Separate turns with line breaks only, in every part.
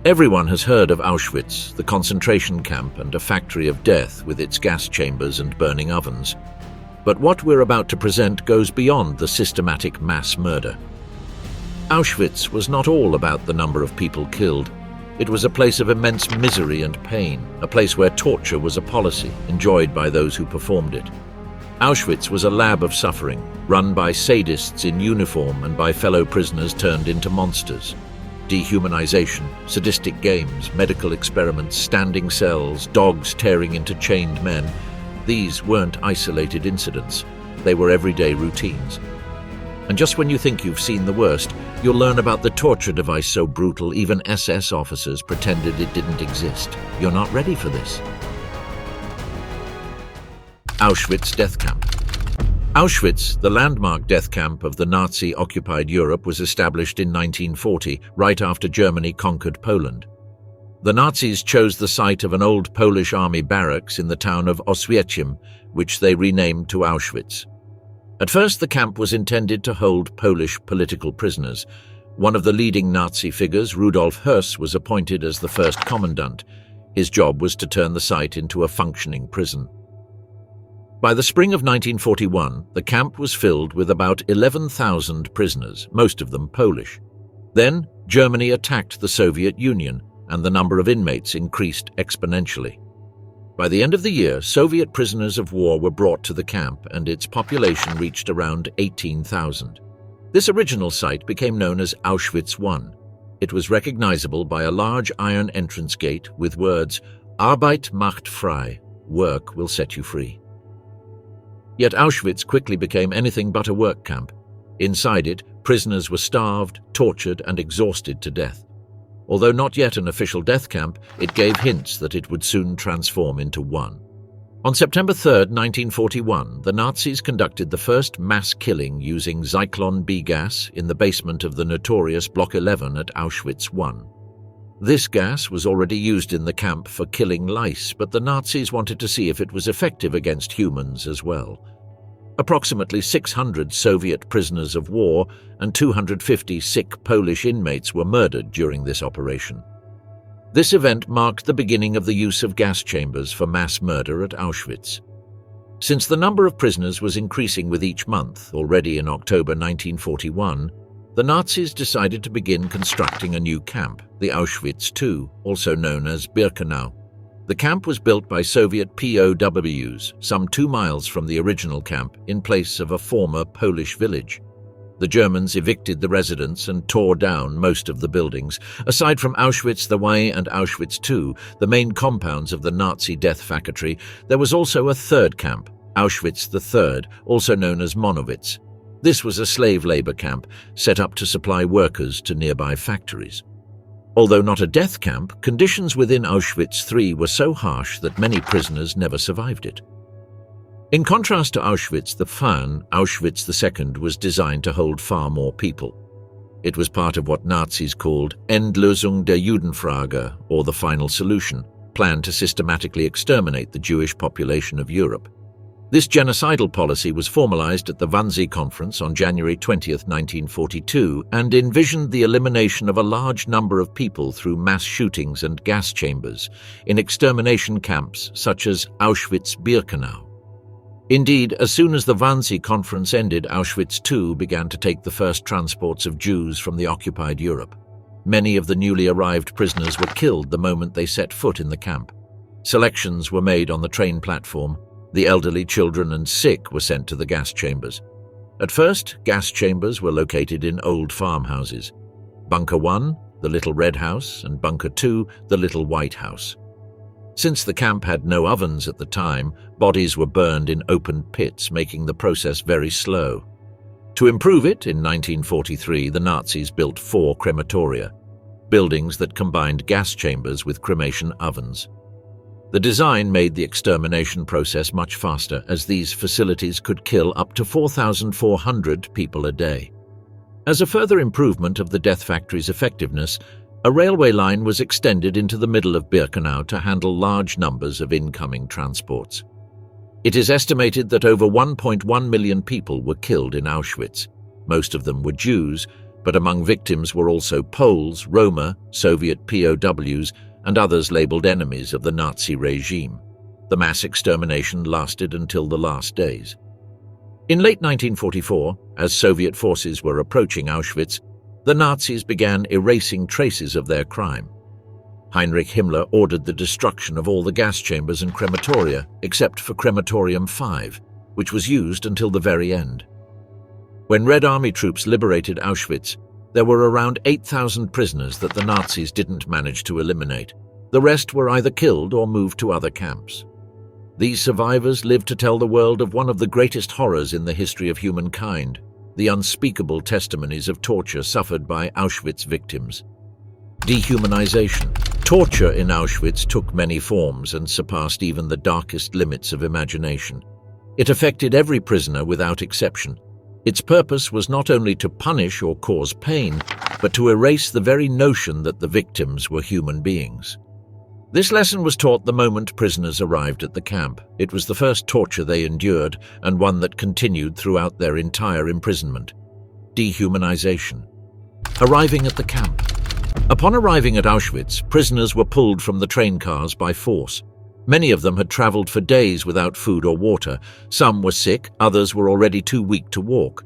Everyone has heard of Auschwitz, the concentration camp and a factory of death with its gas chambers and burning ovens. But what we're about to present goes beyond the systematic mass murder. Auschwitz was not all about the number of people killed. It was a place of immense misery and pain, a place where torture was a policy, enjoyed by those who performed it. Auschwitz was a lab of suffering, run by sadists in uniform and by fellow prisoners turned into monsters. Dehumanization, sadistic games, medical experiments, standing cells, dogs tearing into chained men. These weren't isolated incidents. They were everyday routines. And just when you think you've seen the worst, you'll learn about the torture device so brutal even SS officers pretended it didn't exist. You're not ready for this. Auschwitz death camp. Auschwitz, the landmark death camp of the Nazi-occupied Europe, was established in 1940, right after Germany conquered Poland. The Nazis chose the site of an old Polish army barracks in the town of Auschwitz, which they renamed to Auschwitz. At first, the camp was intended to hold Polish political prisoners. One of the leading Nazi figures, Rudolf Höss, was appointed as the first commandant. His job was to turn the site into a functioning prison. By the spring of 1941, the camp was filled with about 11,000 prisoners, most of them Polish. Then, Germany attacked the Soviet Union, and the number of inmates increased exponentially. By the end of the year, Soviet prisoners of war were brought to the camp, and its population reached around 18,000. This original site became known as Auschwitz I. It was recognizable by a large iron entrance gate with words, "Arbeit macht frei," work will set you free. Yet Auschwitz quickly became anything but a work camp. Inside it, prisoners were starved, tortured, and exhausted to death. Although not yet an official death camp, it gave hints that it would soon transform into one. On September 3, 1941, the Nazis conducted the first mass killing using Zyklon B gas in the basement of the notorious Block 11 at Auschwitz I. This gas was already used in the camp for killing lice, but the Nazis wanted to see if it was effective against humans as well. Approximately 600 Soviet prisoners of war and 250 sick Polish inmates were murdered during this operation. This event marked the beginning of the use of gas chambers for mass murder at Auschwitz. Since the number of prisoners was increasing with each month, already in October 1941, the Nazis decided to begin constructing a new camp, the Auschwitz II, also known as Birkenau. The camp was built by Soviet POWs, some 2 miles from the original camp, in place of a former Polish village. The Germans evicted the residents and tore down most of the buildings. Aside from Auschwitz WWII and Auschwitz II, the main compounds of the Nazi death factory, there was also a third camp, Auschwitz III, also known as Monowitz. This was a slave labor camp set up to supply workers to nearby factories. Although not a death camp, conditions within Auschwitz III were so harsh that many prisoners never survived it. In contrast to Auschwitz I, Auschwitz II was designed to hold far more people. It was part of what Nazis called Endlösung der Judenfrage, or the final solution, planned to systematically exterminate the Jewish population of Europe. This genocidal policy was formalized at the Wannsee Conference on January 20, 1942, and envisioned the elimination of a large number of people through mass shootings and gas chambers in extermination camps such as Auschwitz-Birkenau. Indeed, as soon as the Wannsee Conference ended, Auschwitz II began to take the first transports of Jews from the occupied Europe. Many of the newly arrived prisoners were killed the moment they set foot in the camp. Selections were made on the train platform. The elderly, children, and sick were sent to the gas chambers. At first, gas chambers were located in old farmhouses. Bunker 1, the Little Red House, and Bunker 2, the Little White House. Since the camp had no ovens at the time, bodies were burned in open pits, making the process very slow. To improve it, in 1943, the Nazis built 4 crematoria, buildings that combined gas chambers with cremation ovens. The design made the extermination process much faster, as these facilities could kill up to 4,400 people a day. As a further improvement of the death factory's effectiveness, a railway line was extended into the middle of Birkenau to handle large numbers of incoming transports. It is estimated that over 1.1 million people were killed in Auschwitz. Most of them were Jews, But among victims were also Poles, Roma, Soviet POWs, and others labeled enemies of the Nazi regime. The mass extermination lasted until the last days. In late 1944, as Soviet forces were approaching Auschwitz, the Nazis began erasing traces of their crime. Heinrich Himmler ordered the destruction of all the gas chambers and crematoria, except for Crematorium 5, which was used until the very end. When Red Army troops liberated Auschwitz, there were around 8,000 prisoners that the Nazis didn't manage to eliminate. The rest were either killed or moved to other camps. These survivors lived to tell the world of one of the greatest horrors in the history of humankind, the unspeakable testimonies of torture suffered by Auschwitz victims. Dehumanization. Torture in Auschwitz took many forms and surpassed even the darkest limits of imagination. It affected every prisoner without exception. Its purpose was not only to punish or cause pain, but to erase the very notion that the victims were human beings. This lesson was taught the moment prisoners arrived at the camp. It was the first torture they endured, and one that continued throughout their entire imprisonment. Dehumanization. Arriving at the camp. Upon arriving at Auschwitz, prisoners were pulled from the train cars by force. Many of them had traveled for days without food or water. Some were sick, others were already too weak to walk.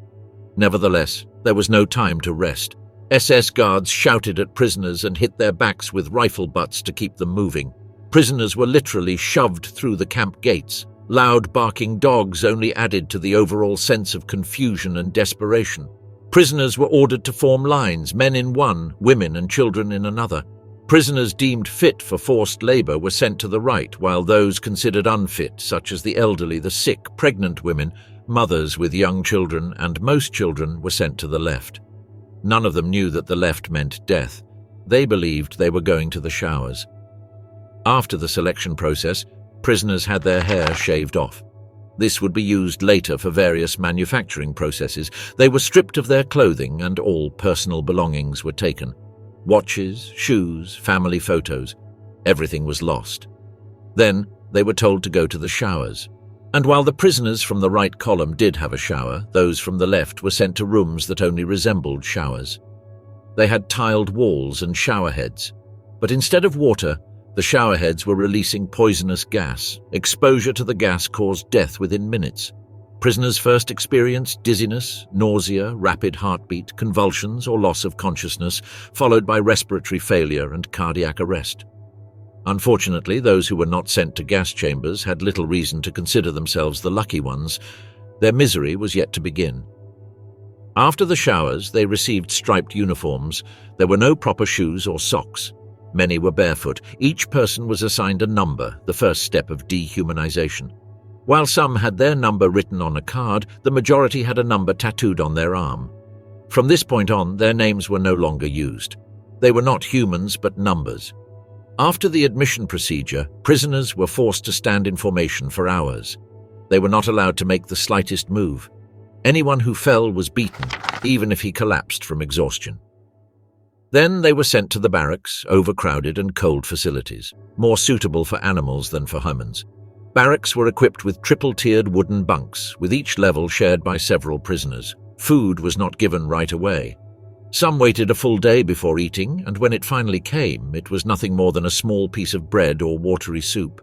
Nevertheless, there was no time to rest. SS guards shouted at prisoners and hit their backs with rifle butts to keep them moving. Prisoners were literally shoved through the camp gates. Loud barking dogs only added to the overall sense of confusion and desperation. Prisoners were ordered to form lines, men in one, women and children in another. Prisoners deemed fit for forced labor were sent to the right, while those considered unfit, such as the elderly, the sick, pregnant women, mothers with young children, and most children, were sent to the left. None of them knew that the left meant death. They believed they were going to the showers. After the selection process, prisoners had their hair shaved off. This would be used later for various manufacturing processes. They were stripped of their clothing and all personal belongings were taken. Watches, shoes, family photos, everything was lost. Then they were told to go to the showers. And while the prisoners from the right column did have a shower, those from the left were sent to rooms that only resembled showers. They had tiled walls and shower heads, but instead of water, the shower heads were releasing poisonous gas. Exposure to the gas caused death within minutes. Prisoners first experienced dizziness, nausea, rapid heartbeat, convulsions or loss of consciousness, followed by respiratory failure and cardiac arrest. Unfortunately, those who were not sent to gas chambers had little reason to consider themselves the lucky ones. Their misery was yet to begin. After the showers, they received striped uniforms. There were no proper shoes or socks. Many were barefoot. Each person was assigned a number, the first step of dehumanization. While some had their number written on a card, the majority had a number tattooed on their arm. From this point on, their names were no longer used. They were not humans, but numbers. After the admission procedure, prisoners were forced to stand in formation for hours. They were not allowed to make the slightest move. Anyone who fell was beaten, even if he collapsed from exhaustion. Then they were sent to the barracks, overcrowded and cold facilities, more suitable for animals than for humans. Barracks were equipped with triple-tiered wooden bunks, with each level shared by several prisoners. Food was not given right away. Some waited a full day before eating, and when it finally came, it was nothing more than a small piece of bread or watery soup.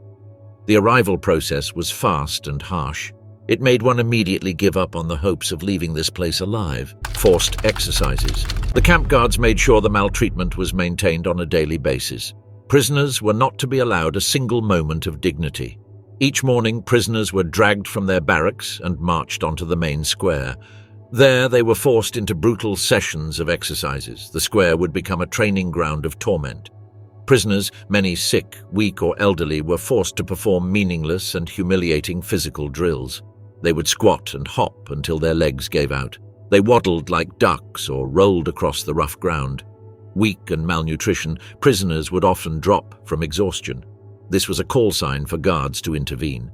The arrival process was fast and harsh. It made one immediately give up on the hopes of leaving this place alive. Forced exercises. The camp guards made sure the maltreatment was maintained on a daily basis. Prisoners were not to be allowed a single moment of dignity. Each morning, prisoners were dragged from their barracks and marched onto the main square. There, they were forced into brutal sessions of exercises. The square would become a training ground of torment. Prisoners, many sick, weak or elderly, were forced to perform meaningless and humiliating physical drills. They would squat and hop until their legs gave out. They waddled like ducks or rolled across the rough ground. Weak and malnutrition, prisoners would often drop from exhaustion. This was a call sign for guards to intervene.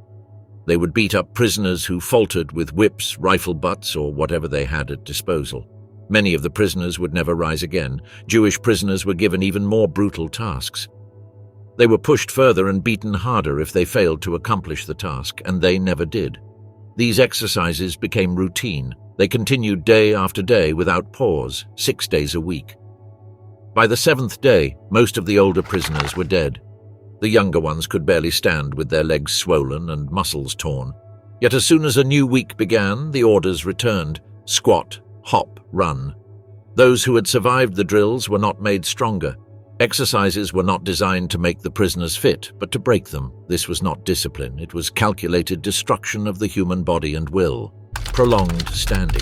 They would beat up prisoners who faltered with whips, rifle butts, or whatever they had at disposal. Many of the prisoners would never rise again. Jewish prisoners were given even more brutal tasks. They were pushed further and beaten harder if they failed to accomplish the task, and they never did. These exercises became routine. They continued day after day without pause, 6 days a week. By the 7th day, most of the older prisoners were dead. The younger ones could barely stand with their legs swollen and muscles torn. Yet as soon as a new week began, the orders returned: squat, hop, run. Those who had survived the drills were not made stronger. Exercises were not designed to make the prisoners fit, but to break them. This was not discipline. It was calculated destruction of the human body and will. Prolonged standing.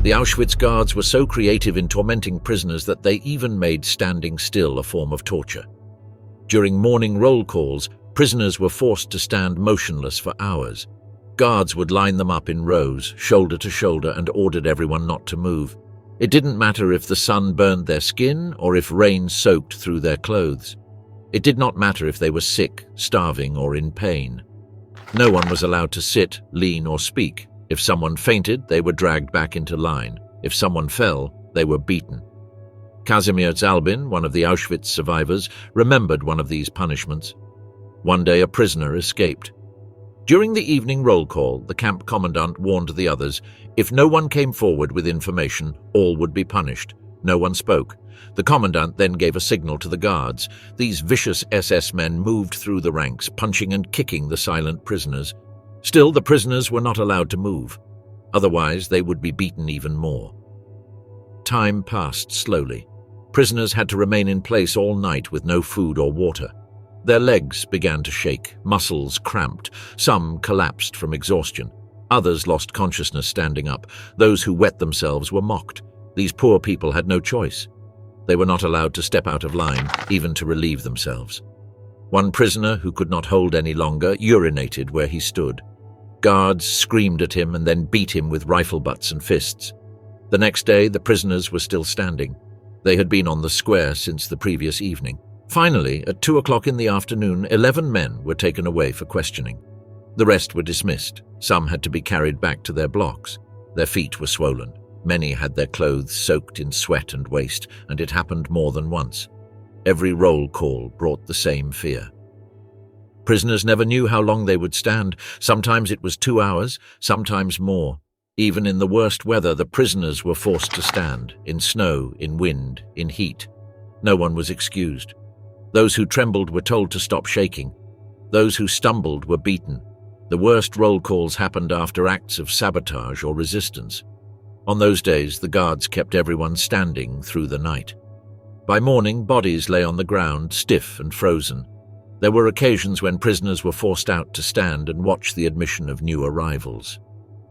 The Auschwitz guards were so creative in tormenting prisoners that they even made standing still a form of torture. During morning roll calls, prisoners were forced to stand motionless for hours. Guards would line them up in rows, shoulder to shoulder, and ordered everyone not to move. It didn't matter if the sun burned their skin or if rain soaked through their clothes. It did not matter if they were sick, starving, or in pain. No one was allowed to sit, lean, or speak. If someone fainted, they were dragged back into line. If someone fell, they were beaten. Kazimierz Albin, one of the Auschwitz survivors, remembered one of these punishments. One day a prisoner escaped. During the evening roll call, the camp commandant warned the others, if no one came forward with information, all would be punished. No one spoke. The commandant then gave a signal to the guards. These vicious SS men moved through the ranks, punching and kicking the silent prisoners. Still, the prisoners were not allowed to move. Otherwise, they would be beaten even more. Time passed slowly. Prisoners had to remain in place all night with no food or water. Their legs began to shake, muscles cramped, some collapsed from exhaustion. Others lost consciousness standing up. Those who wet themselves were mocked. These poor people had no choice. They were not allowed to step out of line, even to relieve themselves. One prisoner, who could not hold any longer, urinated where he stood. Guards screamed at him and then beat him with rifle butts and fists. The next day, the prisoners were still standing. They had been on the square since the previous evening. Finally, at 2 o'clock in the afternoon, 11 men were taken away for questioning. The rest were dismissed. Some had to be carried back to their blocks. Their feet were swollen. Many had their clothes soaked in sweat and waste, and it happened more than once. Every roll call brought the same fear. Prisoners never knew how long they would stand. Sometimes it was 2 hours, sometimes more. Even in the worst weather, the prisoners were forced to stand, in snow, in wind, in heat. No one was excused. Those who trembled were told to stop shaking. Those who stumbled were beaten. The worst roll calls happened after acts of sabotage or resistance. On those days, the guards kept everyone standing through the night. By morning, bodies lay on the ground, stiff and frozen. There were occasions when prisoners were forced out to stand and watch the admission of new arrivals.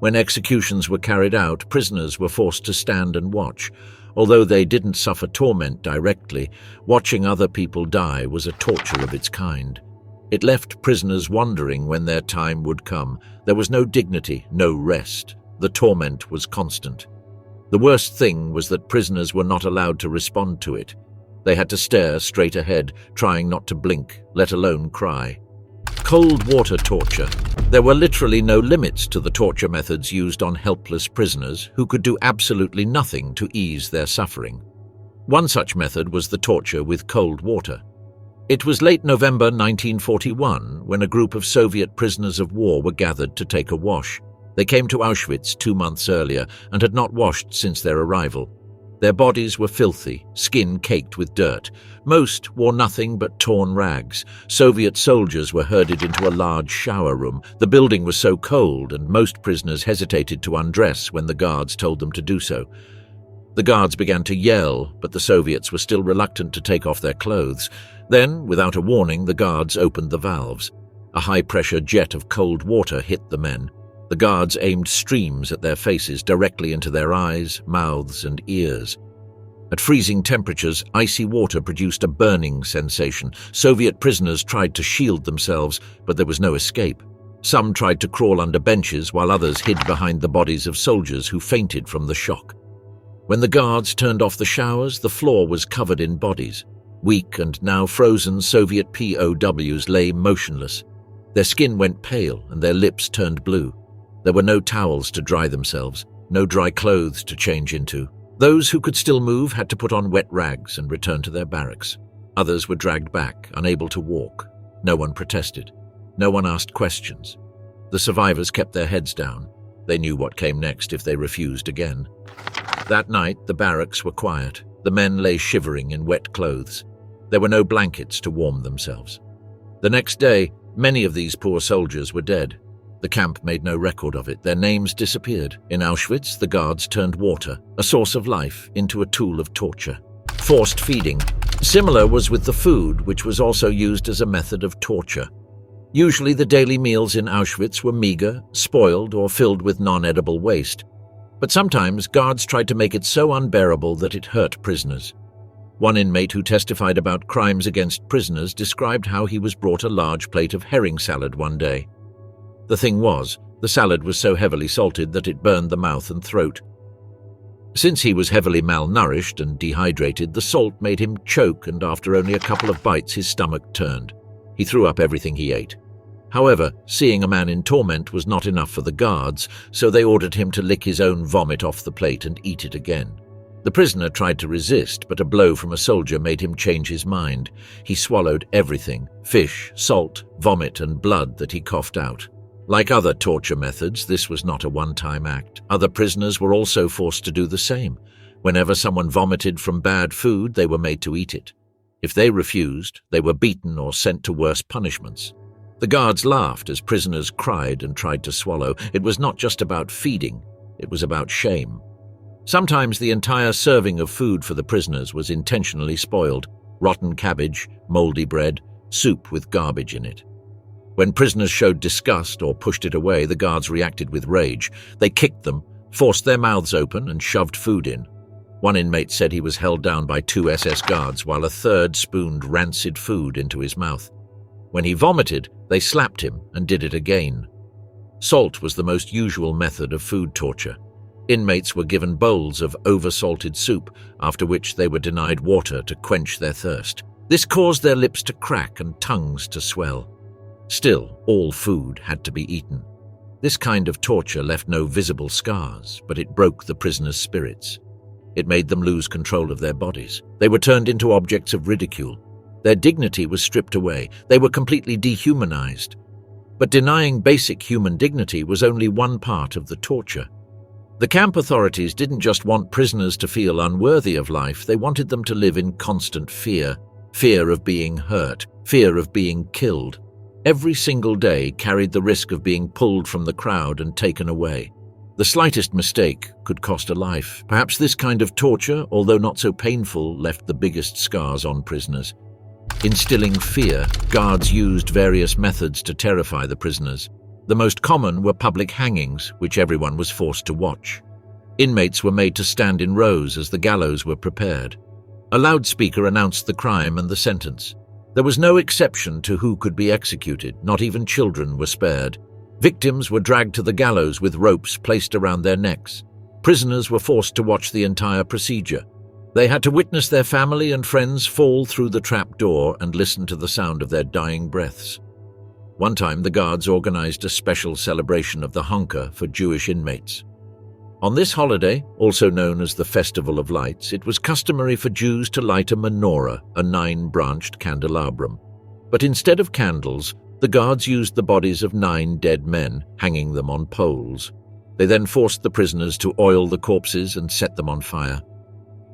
When executions were carried out, prisoners were forced to stand and watch. Although they didn't suffer torment directly, watching other people die was a torture of its kind. It left prisoners wondering when their time would come. There was no dignity, no rest. The torment was constant. The worst thing was that prisoners were not allowed to respond to it. They had to stare straight ahead, trying not to blink, let alone cry. Cold water torture. There were literally no limits to the torture methods used on helpless prisoners who could do absolutely nothing to ease their suffering. One such method was the torture with cold water. It was late November 1941 when a group of Soviet prisoners of war were gathered to take a wash. They came to Auschwitz 2 months earlier and had not washed since their arrival. Their bodies were filthy, skin caked with dirt. Most wore nothing but torn rags. Soviet soldiers were herded into a large shower room. The building was so cold, and most prisoners hesitated to undress when the guards told them to do so. The guards began to yell, but the Soviets were still reluctant to take off their clothes. Then, without a warning, the guards opened the valves. A high-pressure jet of cold water hit the men. The guards aimed streams at their faces directly into their eyes, mouths, and ears. At freezing temperatures, icy water produced a burning sensation. Soviet prisoners tried to shield themselves, but there was no escape. Some tried to crawl under benches, while others hid behind the bodies of soldiers who fainted from the shock. When the guards turned off the showers, the floor was covered in bodies. Weak and now frozen Soviet POWs lay motionless. Their skin went pale and their lips turned blue. There were no towels to dry themselves, no dry clothes to change into. Those who could still move had to put on wet rags and return to their barracks. Others were dragged back, unable to walk. No one protested. No one asked questions. The survivors kept their heads down. They knew what came next if they refused again. That night, the barracks were quiet. The men lay shivering in wet clothes. There were no blankets to warm themselves. The next day, many of these poor soldiers were dead. The camp made no record of it. Their names disappeared. In Auschwitz, the guards turned water, a source of life, into a tool of torture. Forced feeding. Similar was with the food, which was also used as a method of torture. Usually the daily meals in Auschwitz were meager, spoiled, or filled with non-edible waste. But sometimes guards tried to make it so unbearable that it hurt prisoners. One inmate who testified about crimes against prisoners described how he was brought a large plate of herring salad one day. The thing was, the salad was so heavily salted that it burned the mouth and throat. Since he was heavily malnourished and dehydrated, the salt made him choke, and after only a couple of bites his stomach turned. He threw up everything he ate. However, seeing a man in torment was not enough for the guards, so they ordered him to lick his own vomit off the plate and eat it again. The prisoner tried to resist, but a blow from a soldier made him change his mind. He swallowed everything: fish, salt, vomit, and blood that he coughed out. Like other torture methods, this was not a one-time act. Other prisoners were also forced to do the same. Whenever someone vomited from bad food, they were made to eat it. If they refused, they were beaten or sent to worse punishments. The guards laughed as prisoners cried and tried to swallow. It was not just about feeding, it was about shame. Sometimes the entire serving of food for the prisoners was intentionally spoiled: rotten cabbage, moldy bread, soup with garbage in it. When prisoners showed disgust or pushed it away, the guards reacted with rage. They kicked them, forced their mouths open, and shoved food in. One inmate said he was held down by 2 SS guards while a third spooned rancid food into his mouth. When he vomited, they slapped him and did it again. Salt was the most usual method of food torture. Inmates were given bowls of over-salted soup, after which they were denied water to quench their thirst. This caused their lips to crack and tongues to swell. Still, all food had to be eaten. This kind of torture left no visible scars, but it broke the prisoners' spirits. It made them lose control of their bodies. They were turned into objects of ridicule. Their dignity was stripped away. They were completely dehumanized. But denying basic human dignity was only one part of the torture. The camp authorities didn't just want prisoners to feel unworthy of life, they wanted them to live in constant fear. Fear of being hurt, fear of being killed. Every single day carried the risk of being pulled from the crowd and taken away. The slightest mistake could cost a life. Perhaps this kind of torture, although not so painful, left the biggest scars on prisoners. Instilling fear, guards used various methods to terrify the prisoners. The most common were public hangings, which everyone was forced to watch. Inmates were made to stand in rows as the gallows were prepared. A loudspeaker announced the crime and the sentence. There was no exception to who could be executed. Not even children were spared. Victims were dragged to the gallows with ropes placed around their necks. Prisoners were forced to watch the entire procedure. They had to witness their family and friends fall through the trap door and listen to the sound of their dying breaths. One time, the guards organized a special celebration of the Hanukkah for Jewish inmates. On this holiday, also known as the Festival of Lights, it was customary for Jews to light a menorah, a 9-branched candelabrum. But instead of candles, the guards used the bodies of 9 dead men, hanging them on poles. They then forced the prisoners to oil the corpses and set them on fire.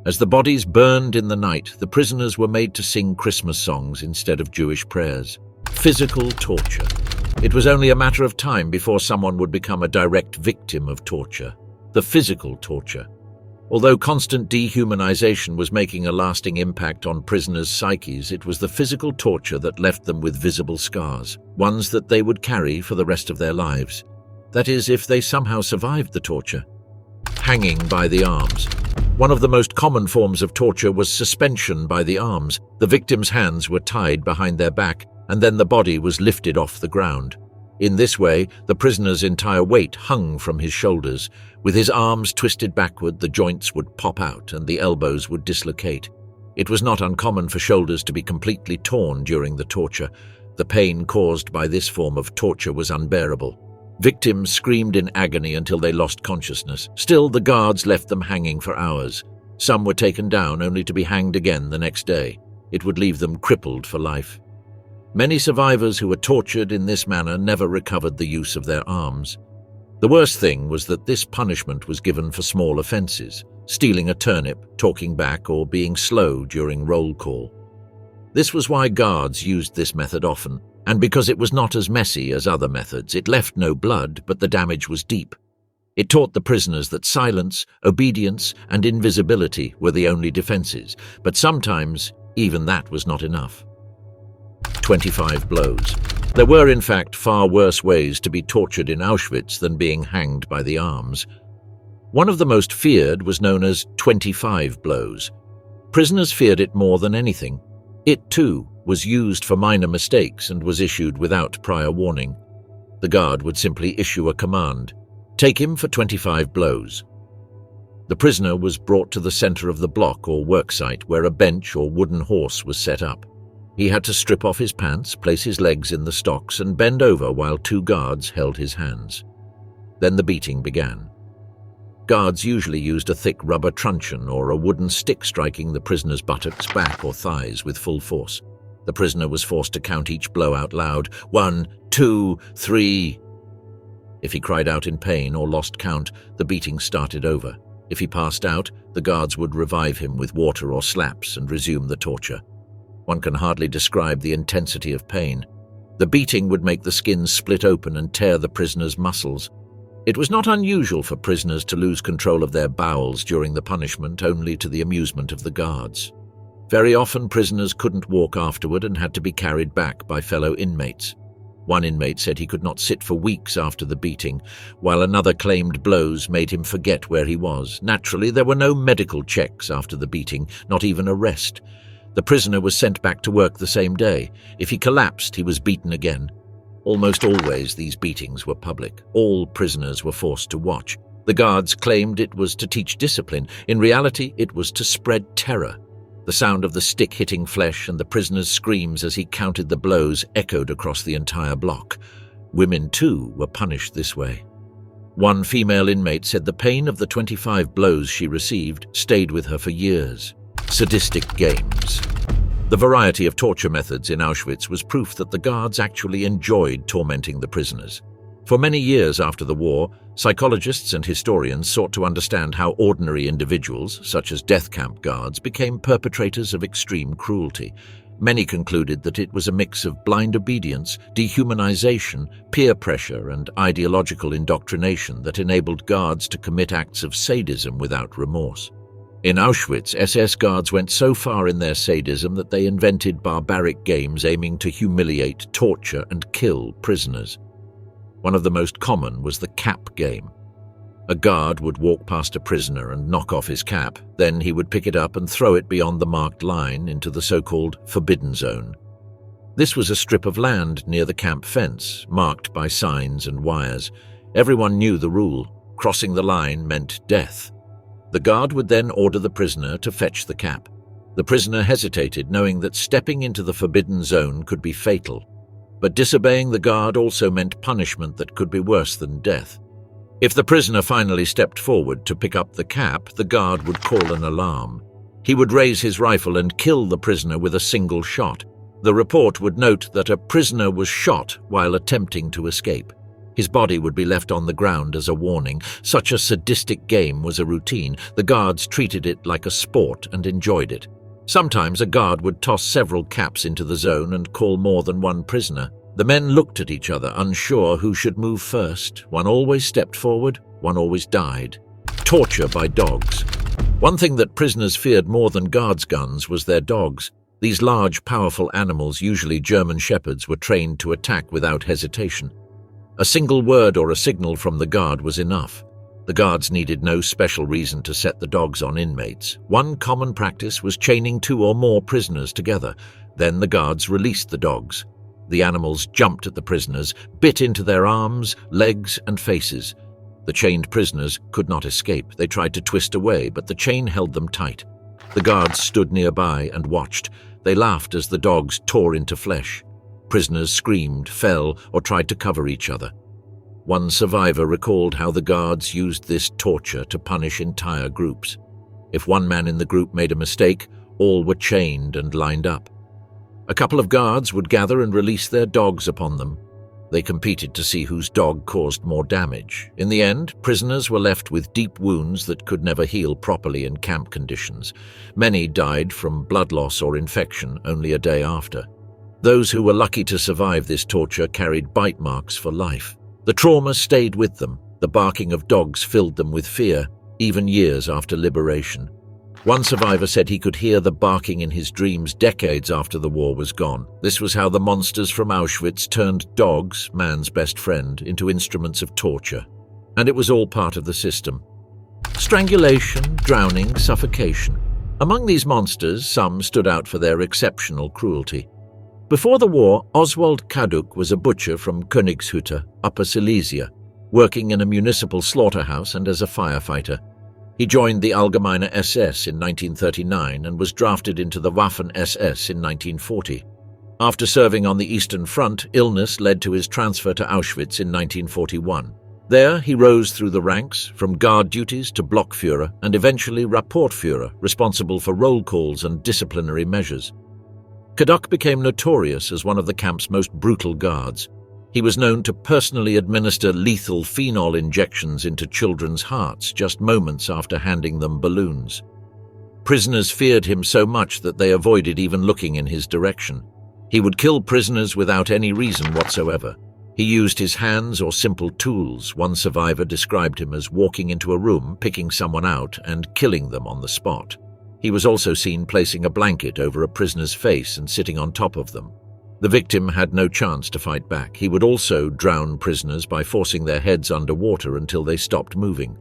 As the bodies burned in the night, the prisoners were made to sing Christmas songs instead of Jewish prayers. Physical torture. It was only a matter of time before someone would become a direct victim of torture. The physical torture. Although constant dehumanization was making a lasting impact on prisoners' psyches, it was the physical torture that left them with visible scars, ones that they would carry for the rest of their lives. That is, if they somehow survived the torture. Hanging by the arms. One of the most common forms of torture was suspension by the arms. The victim's hands were tied behind their back, and then the body was lifted off the ground. In this way, the prisoner's entire weight hung from his shoulders. With his arms twisted backward, the joints would pop out and the elbows would dislocate. It was not uncommon for shoulders to be completely torn during the torture. The pain caused by this form of torture was unbearable. Victims screamed in agony until they lost consciousness. Still, the guards left them hanging for hours. Some were taken down only to be hanged again the next day. It would leave them crippled for life. Many survivors who were tortured in this manner never recovered the use of their arms. The worst thing was that this punishment was given for small offences, stealing a turnip, talking back, or being slow during roll call. This was why guards used this method often, and because it was not as messy as other methods, it left no blood, but the damage was deep. It taught the prisoners that silence, obedience, and invisibility were the only defences, but sometimes even that was not enough. 25 blows. There were, in fact, far worse ways to be tortured in Auschwitz than being hanged by the arms. One of the most feared was known as 25 blows. Prisoners feared it more than anything. It, too, was used for minor mistakes and was issued without prior warning. The guard would simply issue a command: "Take him for 25 blows." The prisoner was brought to the center of the block or worksite where a bench or wooden horse was set up. He had to strip off his pants, place his legs in the stocks, and bend over while 2 guards held his hands. Then the beating began. Guards usually used a thick rubber truncheon or a wooden stick, striking the prisoner's buttocks, back, or thighs with full force. The prisoner was forced to count each blow out loud: 1, 2, 3. If he cried out in pain or lost count, the beating started over. If he passed out, the guards would revive him with water or slaps and resume the torture. One can hardly describe the intensity of pain. The beating would make the skin split open and tear the prisoner's muscles. It was not unusual for prisoners to lose control of their bowels during the punishment, only to the amusement of the guards. Very often prisoners couldn't walk afterward and had to be carried back by fellow inmates. One inmate said he could not sit for weeks after the beating, while another claimed blows made him forget where he was. Naturally, there were no medical checks after the beating, not even a rest. The prisoner was sent back to work the same day. If he collapsed, he was beaten again. Almost always these beatings were public. All prisoners were forced to watch. The guards claimed it was to teach discipline. In reality, it was to spread terror. The sound of the stick hitting flesh and the prisoner's screams as he counted the blows echoed across the entire block. Women, too, were punished this way. One female inmate said the pain of the 25 blows she received stayed with her for years. Sadistic games. The variety of torture methods in Auschwitz was proof that the guards actually enjoyed tormenting the prisoners. For many years after the war, psychologists and historians sought to understand how ordinary individuals, such as death camp guards, became perpetrators of extreme cruelty. Many concluded that it was a mix of blind obedience, dehumanization, peer pressure, and ideological indoctrination that enabled guards to commit acts of sadism without remorse. In Auschwitz, SS guards went so far in their sadism that they invented barbaric games aiming to humiliate, torture, and kill prisoners. One of the most common was the cap game. A guard would walk past a prisoner and knock off his cap. Then he would pick it up and throw it beyond the marked line into the so-called forbidden zone. This was a strip of land near the camp fence, marked by signs and wires. Everyone knew the rule. Crossing the line meant death. The guard would then order the prisoner to fetch the cap. The prisoner hesitated, knowing that stepping into the forbidden zone could be fatal. But disobeying the guard also meant punishment that could be worse than death. If the prisoner finally stepped forward to pick up the cap, the guard would call an alarm. He would raise his rifle and kill the prisoner with a single shot. The report would note that a prisoner was shot while attempting to escape. His body would be left on the ground as a warning. Such a sadistic game was a routine. The guards treated it like a sport and enjoyed it. Sometimes a guard would toss several caps into the zone and call more than one prisoner. The men looked at each other, unsure who should move first. One always stepped forward, one always died. Torture by dogs. One thing that prisoners feared more than guards' guns was their dogs. These large, powerful animals, usually German shepherds, were trained to attack without hesitation. A single word or a signal from the guard was enough. The guards needed no special reason to set the dogs on inmates. One common practice was chaining 2 or more prisoners together. Then the guards released the dogs. The animals jumped at the prisoners, bit into their arms, legs, and faces. The chained prisoners could not escape. They tried to twist away, but the chain held them tight. The guards stood nearby and watched. They laughed as the dogs tore into flesh. Prisoners screamed, fell, or tried to cover each other. One survivor recalled how the guards used this torture to punish entire groups. If one man in the group made a mistake, all were chained and lined up. A couple of guards would gather and release their dogs upon them. They competed to see whose dog caused more damage. In the end, prisoners were left with deep wounds that could never heal properly in camp conditions. Many died from blood loss or infection only a day after. Those who were lucky to survive this torture carried bite marks for life. The trauma stayed with them. The barking of dogs filled them with fear, even years after liberation. One survivor said he could hear the barking in his dreams decades after the war was gone. This was how the monsters from Auschwitz turned dogs, man's best friend, into instruments of torture. And it was all part of the system. Strangulation, drowning, suffocation. Among these monsters, some stood out for their exceptional cruelty. Before the war, Oswald Kaduk was a butcher from Königshütte, Upper Silesia, working in a municipal slaughterhouse and as a firefighter. He joined the Allgemeine SS in 1939 and was drafted into the Waffen-SS in 1940. After serving on the Eastern Front, illness led to his transfer to Auschwitz in 1941. There, he rose through the ranks, from guard duties to Blockführer and eventually Rapportführer, responsible for roll calls and disciplinary measures. Kaduk became notorious as one of the camp's most brutal guards. He was known to personally administer lethal phenol injections into children's hearts just moments after handing them balloons. Prisoners feared him so much that they avoided even looking in his direction. He would kill prisoners without any reason whatsoever. He used his hands or simple tools. One survivor described him as walking into a room, picking someone out, and killing them on the spot. He was also seen placing a blanket over a prisoner's face and sitting on top of them. The victim had no chance to fight back. He would also drown prisoners by forcing their heads under water until they stopped moving.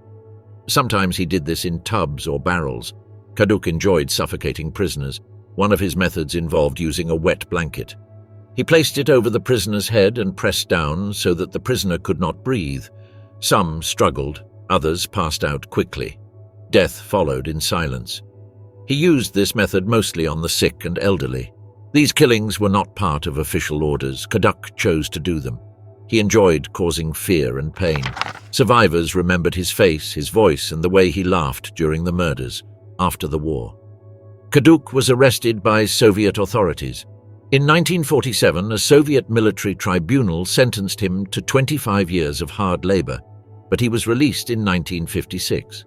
Sometimes he did this in tubs or barrels. Kaduk enjoyed suffocating prisoners. One of his methods involved using a wet blanket. He placed it over the prisoner's head and pressed down so that the prisoner could not breathe. Some struggled, others passed out quickly. Death followed in silence. He used this method mostly on the sick and elderly. These killings were not part of official orders. Kaduk chose to do them. He enjoyed causing fear and pain. Survivors remembered his face, his voice, and the way he laughed during the murders after the war. Kaduk was arrested by Soviet authorities. In 1947, a Soviet military tribunal sentenced him to 25 years of hard labor, but he was released in 1956.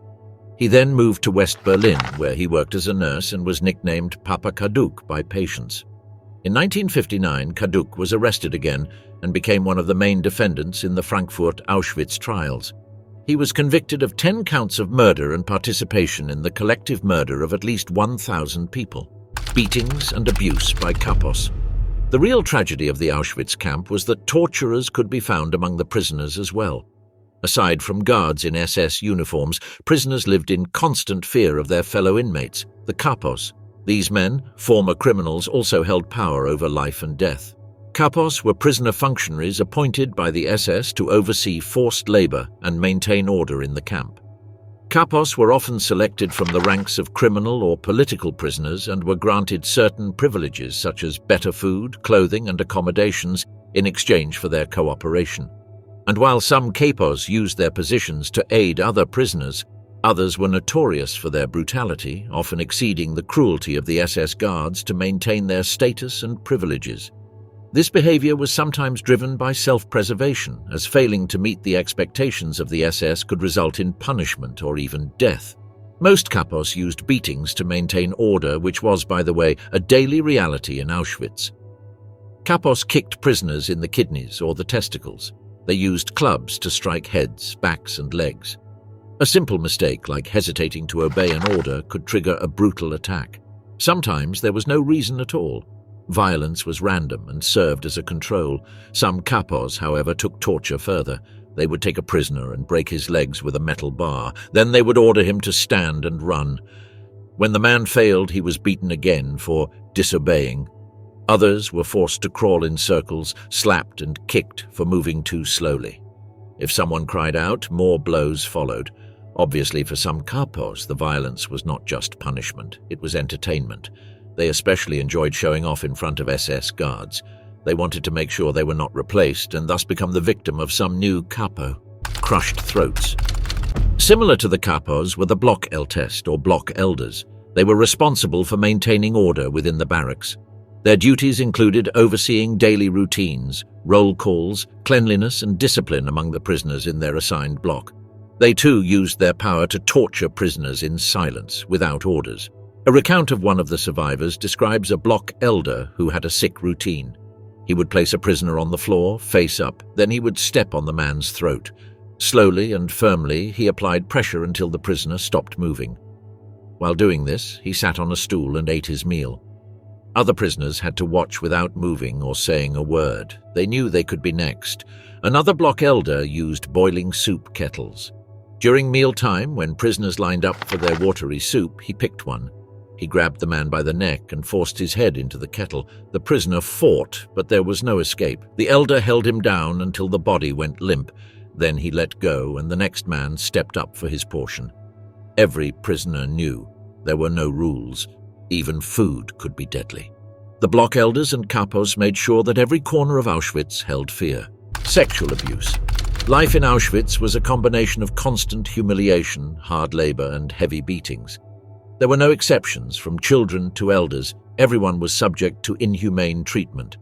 He then moved to West Berlin, where he worked as a nurse and was nicknamed Papa Kaduk by patients. In 1959, Kaduk was arrested again and became one of the main defendants in the Frankfurt Auschwitz trials. He was convicted of 10 counts of murder and participation in the collective murder of at least 1,000 people, beatings and abuse by kapos. The real tragedy of the Auschwitz camp was that torturers could be found among the prisoners as well. Aside from guards in SS uniforms, prisoners lived in constant fear of their fellow inmates, the kapos. These men, former criminals, also held power over life and death. Kapos were prisoner functionaries appointed by the SS to oversee forced labor and maintain order in the camp. Kapos were often selected from the ranks of criminal or political prisoners and were granted certain privileges such as better food, clothing, and accommodations in exchange for their cooperation. And while some kapos used their positions to aid other prisoners, others were notorious for their brutality, often exceeding the cruelty of the SS guards to maintain their status and privileges. This behavior was sometimes driven by self-preservation, as failing to meet the expectations of the SS could result in punishment or even death. Most kapos used beatings to maintain order, which was, by the way, a daily reality in Auschwitz. Kapos kicked prisoners in the kidneys or the testicles. They used clubs to strike heads, backs, and legs. A simple mistake, like hesitating to obey an order, could trigger a brutal attack. Sometimes there was no reason at all. Violence was random and served as a control. Some kapos, however, took torture further. They would take a prisoner and break his legs with a metal bar. Then they would order him to stand and run. When the man failed, he was beaten again for disobeying. Others were forced to crawl in circles, slapped and kicked for moving too slowly. If someone cried out, more blows followed. Obviously, for some kapos, the violence was not just punishment, it was entertainment. They especially enjoyed showing off in front of SS guards. They wanted to make sure they were not replaced and thus become the victim of some new kapo. Crushed throats. Similar to the kapos were the Block-Ältest or block elders. They were responsible for maintaining order within the barracks. Their duties included overseeing daily routines, roll calls, cleanliness and discipline among the prisoners in their assigned block. They too used their power to torture prisoners in silence, without orders. A recount of one of the survivors describes a block elder who had a sick routine. He would place a prisoner on the floor, face up, then he would step on the man's throat. Slowly and firmly, he applied pressure until the prisoner stopped moving. While doing this, he sat on a stool and ate his meal. Other prisoners had to watch without moving or saying a word. They knew they could be next. Another block elder used boiling soup kettles. During mealtime, when prisoners lined up for their watery soup, he picked one. He grabbed the man by the neck and forced his head into the kettle. The prisoner fought, but there was no escape. The elder held him down until the body went limp. Then he let go, and the next man stepped up for his portion. Every prisoner knew there were no rules. Even food could be deadly. The block elders and capos made sure that every corner of Auschwitz held fear. Sexual abuse. Life in Auschwitz was a combination of constant humiliation, hard labor, and heavy beatings. There were no exceptions, from children to elders. Everyone was subject to inhumane treatment.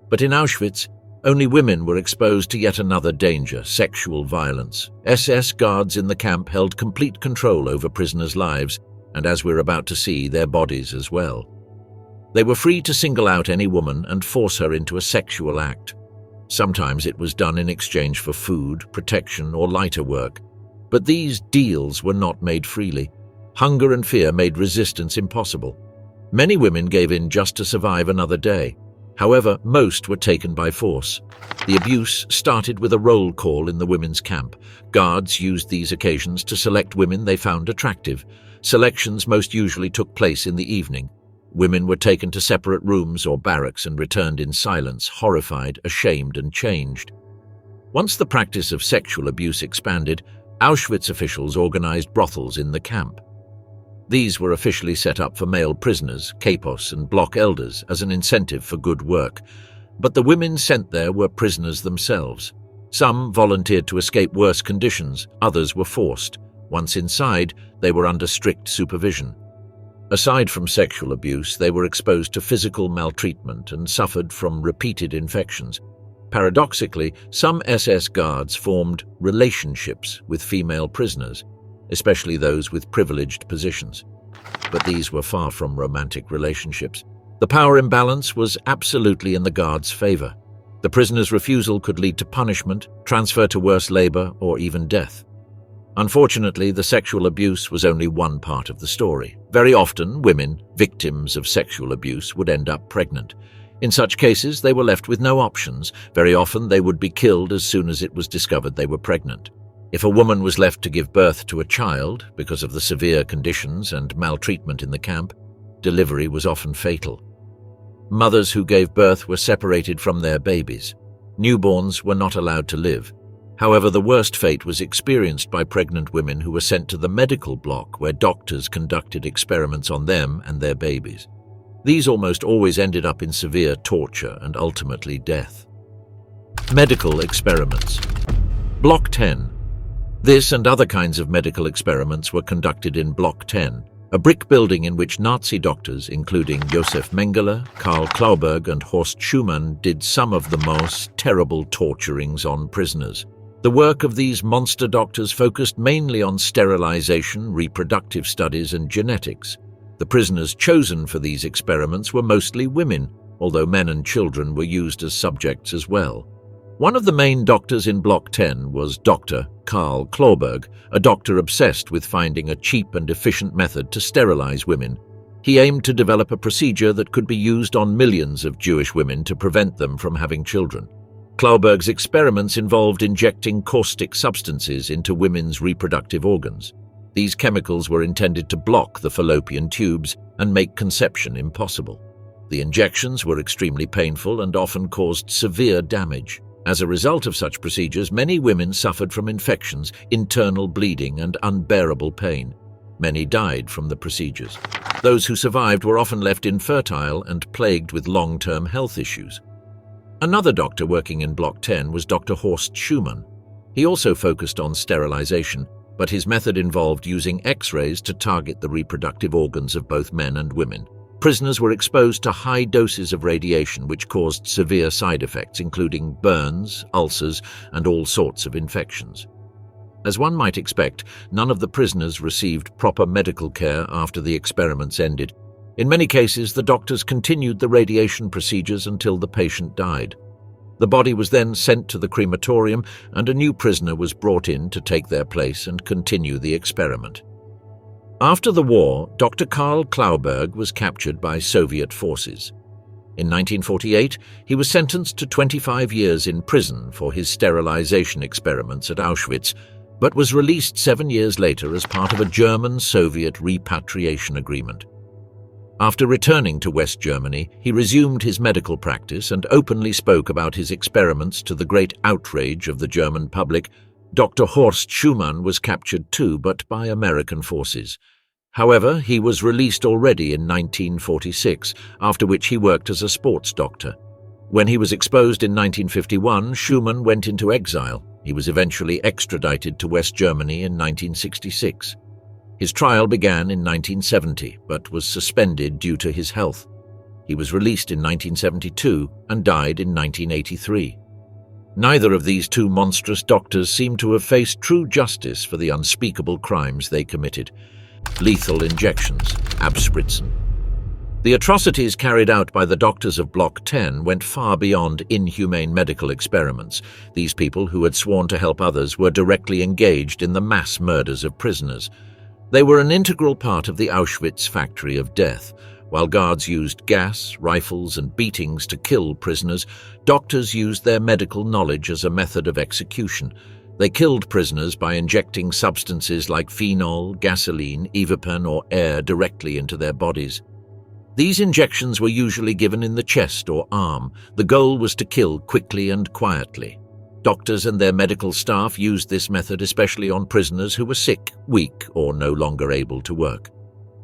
But in Auschwitz, only women were exposed to yet another danger: sexual violence. SS guards in the camp held complete control over prisoners' lives, and as we're about to see, their bodies as well. They were free to single out any woman and force her into a sexual act. Sometimes it was done in exchange for food, protection, or lighter work. But these deals were not made freely. Hunger and fear made resistance impossible. Many women gave in just to survive another day. However, most were taken by force. The abuse started with a roll call in the women's camp. Guards used these occasions to select women they found attractive. Selections most usually took place in the evening. Women were taken to separate rooms or barracks and returned in silence, horrified, ashamed, and changed. Once the practice of sexual abuse expanded, Auschwitz officials organized brothels in the camp. These were officially set up for male prisoners, capos, and block elders as an incentive for good work. But the women sent there were prisoners themselves. Some volunteered to escape worse conditions, others were forced. Once inside, they were under strict supervision. Aside from sexual abuse, they were exposed to physical maltreatment and suffered from repeated infections. Paradoxically, some SS guards formed relationships with female prisoners, especially those with privileged positions. But these were far from romantic relationships. The power imbalance was absolutely in the guards' favor. The prisoner's refusal could lead to punishment, transfer to worse labor, or even death. Unfortunately, the sexual abuse was only one part of the story. Very often, women, victims of sexual abuse, would end up pregnant. In such cases, they were left with no options. Very often, they would be killed as soon as it was discovered they were pregnant. If a woman was left to give birth to a child, because of the severe conditions and maltreatment in the camp, delivery was often fatal. Mothers who gave birth were separated from their babies. Newborns were not allowed to live. However, the worst fate was experienced by pregnant women who were sent to the medical block, where doctors conducted experiments on them and their babies. These almost always ended up in severe torture and ultimately death. Medical experiments. Block 10. This and other kinds of medical experiments were conducted in Block 10, a brick building in which Nazi doctors, including Josef Mengele, Karl Klauberg, and Horst Schumann, did some of the most terrible torturings on prisoners. The work of these monster doctors focused mainly on sterilization, reproductive studies, and genetics. The prisoners chosen for these experiments were mostly women, although men and children were used as subjects as well. One of the main doctors in Block 10 was Dr. Karl Klauberg, a doctor obsessed with finding a cheap and efficient method to sterilize women. He aimed to develop a procedure that could be used on millions of Jewish women to prevent them from having children. Klauberg's experiments involved injecting caustic substances into women's reproductive organs. These chemicals were intended to block the fallopian tubes and make conception impossible. The injections were extremely painful and often caused severe damage. As a result of such procedures, many women suffered from infections, internal bleeding, and unbearable pain. Many died from the procedures. Those who survived were often left infertile and plagued with long-term health issues. Another doctor working in Block 10 was Dr. Horst Schumann. He also focused on sterilization, but his method involved using X-rays to target the reproductive organs of both men and women. Prisoners were exposed to high doses of radiation which caused severe side effects, including burns, ulcers, and all sorts of infections. As one might expect, none of the prisoners received proper medical care after the experiments ended. In many cases, the doctors continued the radiation procedures until the patient died. The body was then sent to the crematorium, and a new prisoner was brought in to take their place and continue the experiment. After the war, Dr. Karl Klauberg was captured by Soviet forces. In 1948, he was sentenced to 25 years in prison for his sterilization experiments at Auschwitz, but was released 7 years later as part of a German-Soviet repatriation agreement. After returning to West Germany, he resumed his medical practice and openly spoke about his experiments to the great outrage of the German public. Dr. Horst Schumann was captured too, but by American forces. However, he was released already in 1946, after which he worked as a sports doctor. When he was exposed in 1951, Schumann went into exile. He was eventually extradited to West Germany in 1966. His trial began in 1970, but was suspended due to his health. He was released in 1972 and died in 1983. Neither of these two monstrous doctors seem to have faced true justice for the unspeakable crimes they committed. Lethal injections, abspritzen. The atrocities carried out by the doctors of Block 10 went far beyond inhumane medical experiments. These people, who had sworn to help others, were directly engaged in the mass murders of prisoners. They were an integral part of the Auschwitz factory of death. While guards used gas, rifles, and beatings to kill prisoners, doctors used their medical knowledge as a method of execution. They killed prisoners by injecting substances like phenol, gasoline, Evapen, or air directly into their bodies. These injections were usually given in the chest or arm. The goal was to kill quickly and quietly. Doctors and their medical staff used this method especially on prisoners who were sick, weak, or no longer able to work.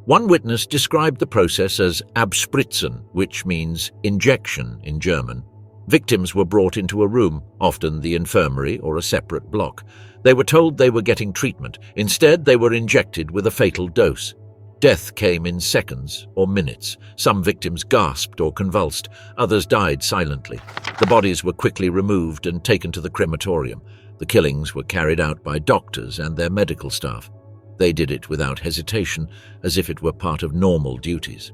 One witness described the process as abspritzen, which means injection in German. Victims were brought into a room, often the infirmary or a separate block. They were told they were getting treatment. Instead, they were injected with a fatal dose. Death came in seconds or minutes. Some victims gasped or convulsed. Others died silently. The bodies were quickly removed and taken to the crematorium. The killings were carried out by doctors and their medical staff. They did it without hesitation, as if it were part of normal duties.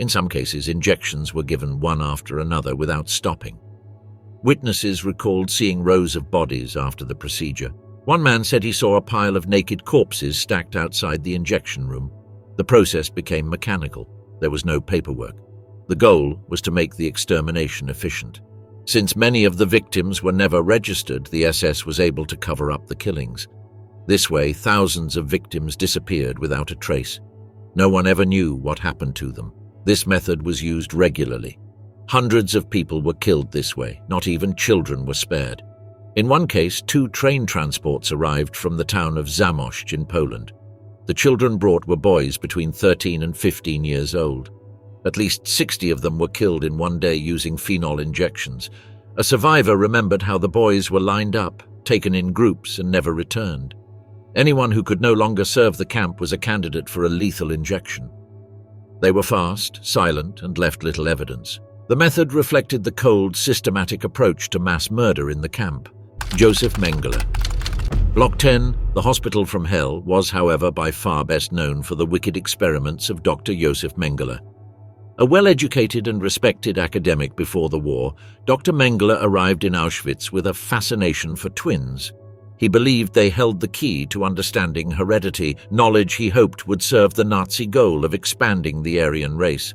In some cases, injections were given one after another without stopping. Witnesses recalled seeing rows of bodies after the procedure. One man said he saw a pile of naked corpses stacked outside the injection room. The process became mechanical. There was no paperwork. The goal was to make the extermination efficient. Since many of the victims were never registered, the SS was able to cover up the killings. This way, thousands of victims disappeared without a trace. No one ever knew what happened to them. This method was used regularly. Hundreds of people were killed this way. Not even children were spared. In one case, 2 train transports arrived from the town of Zamość in Poland. The children brought were boys between 13 and 15 years old. At least 60 of them were killed in one day using phenol injections. A survivor remembered how the boys were lined up, taken in groups, and never returned. Anyone who could no longer serve the camp was a candidate for a lethal injection. They were fast, silent, and left little evidence. The method reflected the cold, systematic approach to mass murder in the camp. Josef Mengele. Block 10, the hospital from hell, was, however, by far best known for the wicked experiments of Dr. Josef Mengele. A well-educated and respected academic before the war, Dr. Mengele arrived in Auschwitz with a fascination for twins. He believed they held the key to understanding heredity, knowledge he hoped would serve the Nazi goal of expanding the Aryan race.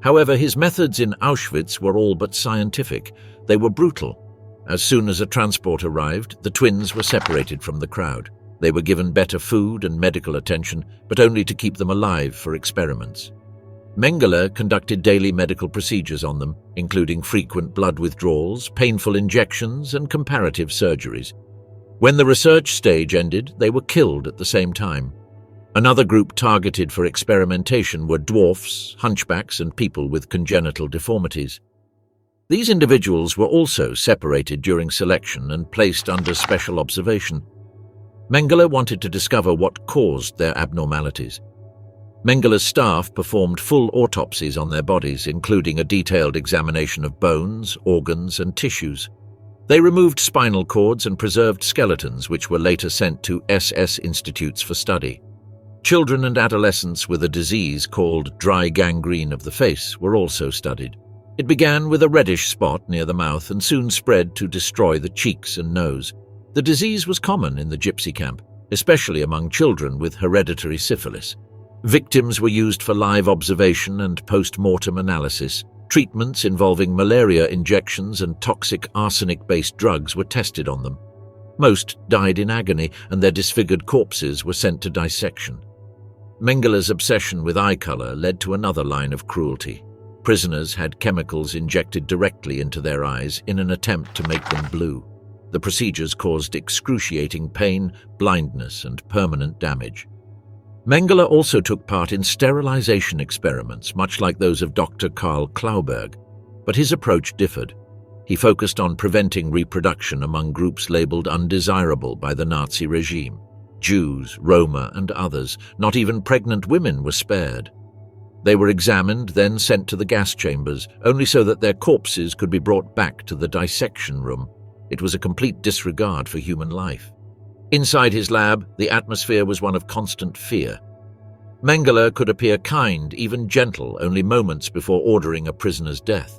However, his methods in Auschwitz were all but scientific. They were brutal. As soon as a transport arrived, the twins were separated from the crowd. They were given better food and medical attention, but only to keep them alive for experiments. Mengele conducted daily medical procedures on them, including frequent blood withdrawals, painful injections, and comparative surgeries. When the research stage ended, they were killed at the same time. Another group targeted for experimentation were dwarfs, hunchbacks, and people with congenital deformities. These individuals were also separated during selection and placed under special observation. Mengele wanted to discover what caused their abnormalities. Mengele's staff performed full autopsies on their bodies, including a detailed examination of bones, organs, and tissues. They removed spinal cords and preserved skeletons, which were later sent to SS institutes for study. Children and adolescents with a disease called dry gangrene of the face were also studied. It began with a reddish spot near the mouth and soon spread to destroy the cheeks and nose. The disease was common in the gypsy camp, especially among children with hereditary syphilis. Victims were used for live observation and post-mortem analysis. Treatments involving malaria injections and toxic arsenic-based drugs were tested on them. Most died in agony, and their disfigured corpses were sent to dissection. Mengele's obsession with eye color led to another line of cruelty. Prisoners had chemicals injected directly into their eyes in an attempt to make them blue. The procedures caused excruciating pain, blindness, and permanent damage. Mengele also took part in sterilization experiments, much like those of Dr. Karl Klauberg, but his approach differed. He focused on preventing reproduction among groups labeled undesirable by the Nazi regime. Jews, Roma, and others. Not even pregnant women were spared. They were examined, then sent to the gas chambers, only so that their corpses could be brought back to the dissection room. It was a complete disregard for human life. Inside his lab, the atmosphere was one of constant fear. Mengele could appear kind, even gentle, only moments before ordering a prisoner's death.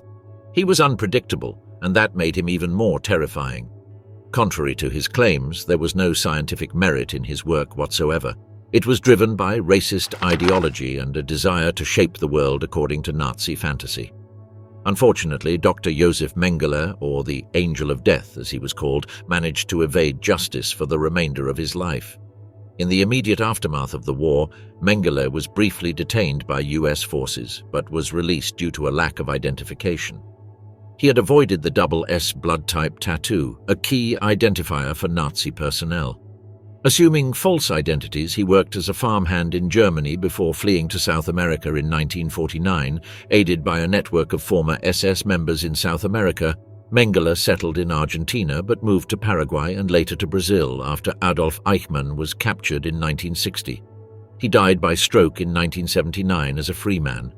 He was unpredictable, and that made him even more terrifying. Contrary to his claims, there was no scientific merit in his work whatsoever. It was driven by racist ideology and a desire to shape the world according to Nazi fantasy. Unfortunately, Dr. Josef Mengele, or the Angel of Death as he was called, managed to evade justice for the remainder of his life. In the immediate aftermath of the war, Mengele was briefly detained by US forces, but was released due to a lack of identification. He had avoided the double S blood type tattoo, a key identifier for Nazi personnel. Assuming false identities, he worked as a farmhand in Germany before fleeing to South America in 1949. Aided by a network of former SS members in South America, Mengele settled in Argentina but moved to Paraguay and later to Brazil after Adolf Eichmann was captured in 1960. He died by stroke in 1979 as a free man.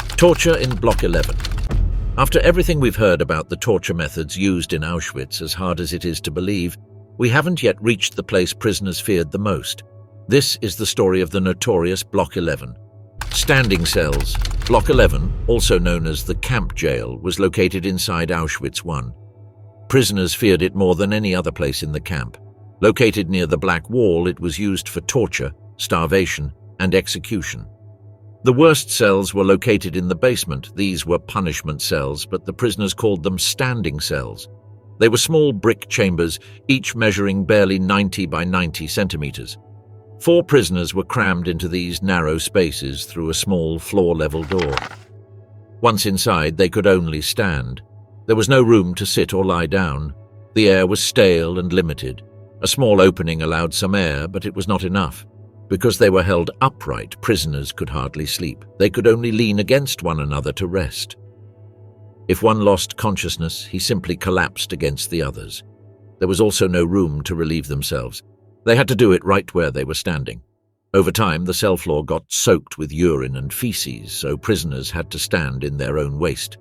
Torture in Block 11. After everything we've heard about the torture methods used in Auschwitz, as hard as it is to believe, we haven't yet reached the place prisoners feared the most. This is the story of the notorious Block 11. Standing cells. Block 11, also known as the camp jail, was located inside Auschwitz I. Prisoners feared it more than any other place in the camp. Located near the Black Wall, it was used for torture, starvation, and execution. The worst cells were located in the basement. These were punishment cells, but the prisoners called them standing cells. They were small brick chambers, each measuring barely 90 by 90 centimeters. 4 prisoners were crammed into these narrow spaces through a small floor-level door. Once inside, they could only stand. There was no room to sit or lie down. The air was stale and limited. A small opening allowed some air, but it was not enough. Because they were held upright, prisoners could hardly sleep. They could only lean against one another to rest. If one lost consciousness, he simply collapsed against the others. There was also no room to relieve themselves. They had to do it right where they were standing. Over time, the cell floor got soaked with urine and feces, so prisoners had to stand in their own waste.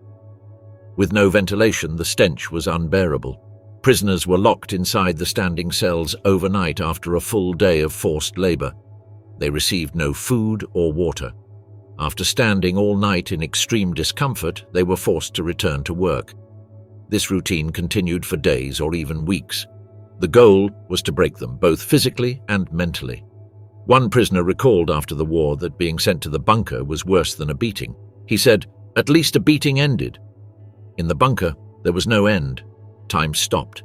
With no ventilation, the stench was unbearable. Prisoners were locked inside the standing cells overnight after a full day of forced labor. They received no food or water. After standing all night in extreme discomfort, they were forced to return to work. This routine continued for days or even weeks. The goal was to break them, both physically and mentally. One prisoner recalled after the war that being sent to the bunker was worse than a beating. He said, "At least a beating ended." In the bunker, there was no end. Time stopped.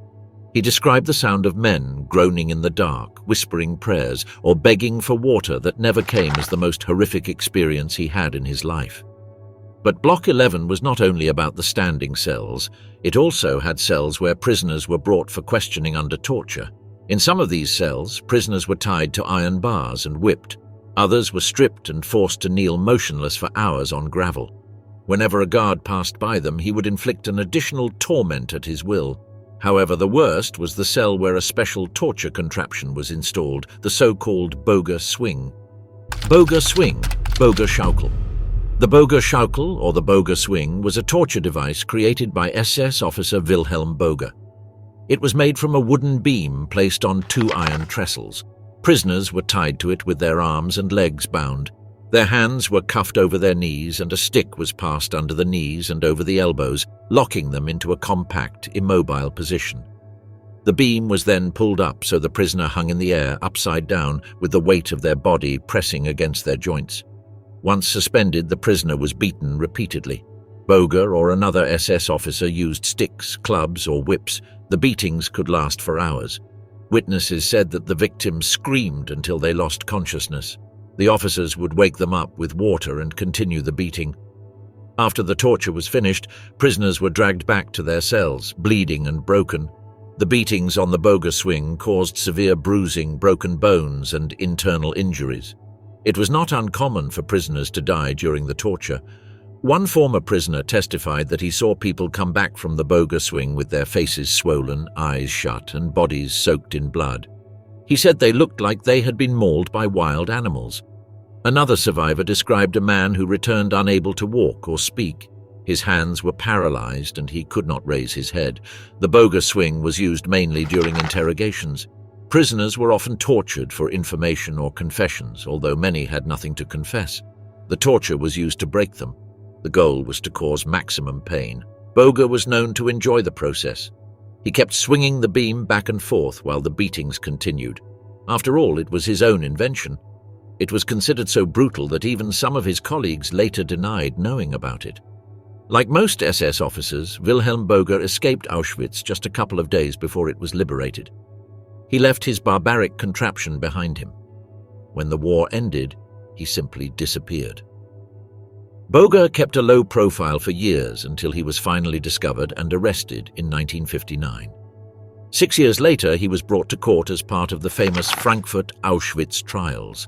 He described the sound of men groaning in the dark, whispering prayers, or begging for water that never came as the most horrific experience he had in his life. But Block 11 was not only about the standing cells, it also had cells where prisoners were brought for questioning under torture. In some of these cells, prisoners were tied to iron bars and whipped. Others were stripped and forced to kneel motionless for hours on gravel. Whenever a guard passed by them, he would inflict an additional torment at his will. However, the worst was the cell where a special torture contraption was installed, the so-called boga swing. Boga swing Boga Schaukel. The Boga Schaukel, or the Boga swing, was a torture device created by SS officer Wilhelm Boga. It was made from a wooden beam placed on 2 iron trestles. Prisoners were tied to it with their arms and legs bound. Their hands were cuffed over their knees, and a stick was passed under the knees and over the elbows, locking them into a compact, immobile position. The beam was then pulled up so the prisoner hung in the air, upside down, with the weight of their body pressing against their joints. Once suspended, the prisoner was beaten repeatedly. Boga or another SS officer used sticks, clubs, or whips. The beatings could last for hours. Witnesses said that the victims screamed until they lost consciousness. The officers would wake them up with water and continue the beating. After the torture was finished, prisoners were dragged back to their cells, bleeding and broken. The beatings on the Boga swing caused severe bruising, broken bones, and internal injuries. It was not uncommon for prisoners to die during the torture. One former prisoner testified that he saw people come back from the Boga swing with their faces swollen, eyes shut, and bodies soaked in blood. He said they looked like they had been mauled by wild animals. Another survivor described a man who returned unable to walk or speak. His hands were paralyzed and he could not raise his head. The Boga swing was used mainly during interrogations. Prisoners were often tortured for information or confessions, although many had nothing to confess. The torture was used to break them. The goal was to cause maximum pain. Boga was known to enjoy the process. He kept swinging the beam back and forth while the beatings continued. After all, it was his own invention. It was considered so brutal that even some of his colleagues later denied knowing about it. Like most SS officers, Wilhelm Boga escaped Auschwitz just a couple of days before it was liberated. He left his barbaric contraption behind him. When the war ended, he simply disappeared. Boga kept a low profile for years until he was finally discovered and arrested in 1959. 6 years later, he was brought to court as part of the famous Frankfurt Auschwitz trials.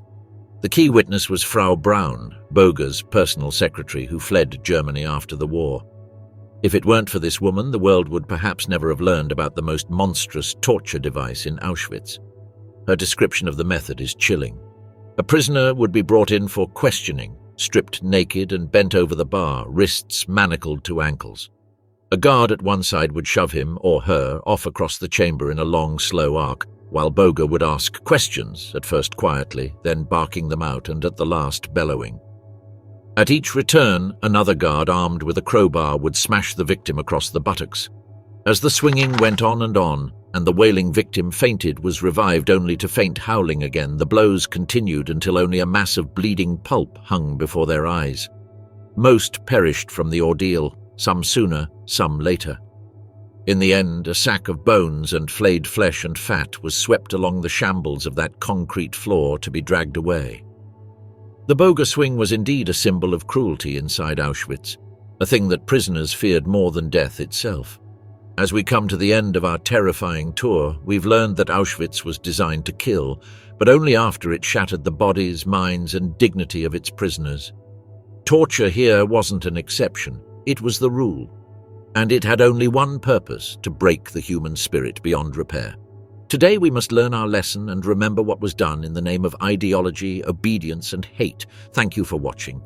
The key witness was Frau Braun, Boga's personal secretary, who fled Germany after the war. If it weren't for this woman, the world would perhaps never have learned about the most monstrous torture device in Auschwitz. Her description of the method is chilling. A prisoner would be brought in for questioning, stripped naked and bent over the bar, wrists manacled to ankles. A guard at one side would shove him or her off across the chamber in a long, slow arc, while Boga would ask questions, at first quietly, then barking them out, and at the last bellowing. At each return, another guard armed with a crowbar would smash the victim across the buttocks. As the swinging went on, and the wailing victim fainted, was revived only to faint howling again, the blows continued until only a mass of bleeding pulp hung before their eyes. Most perished from the ordeal, some sooner, some later. In the end, a sack of bones and flayed flesh and fat was swept along the shambles of that concrete floor to be dragged away. The Boga swing was indeed a symbol of cruelty inside Auschwitz, a thing that prisoners feared more than death itself. As we come to the end of our terrifying tour, we've learned that Auschwitz was designed to kill, but only after it shattered the bodies, minds, and dignity of its prisoners. Torture here wasn't an exception, it was the rule. And it had only one purpose: to break the human spirit beyond repair. Today we must learn our lesson and remember what was done in the name of ideology, obedience, and hate. Thank you for watching.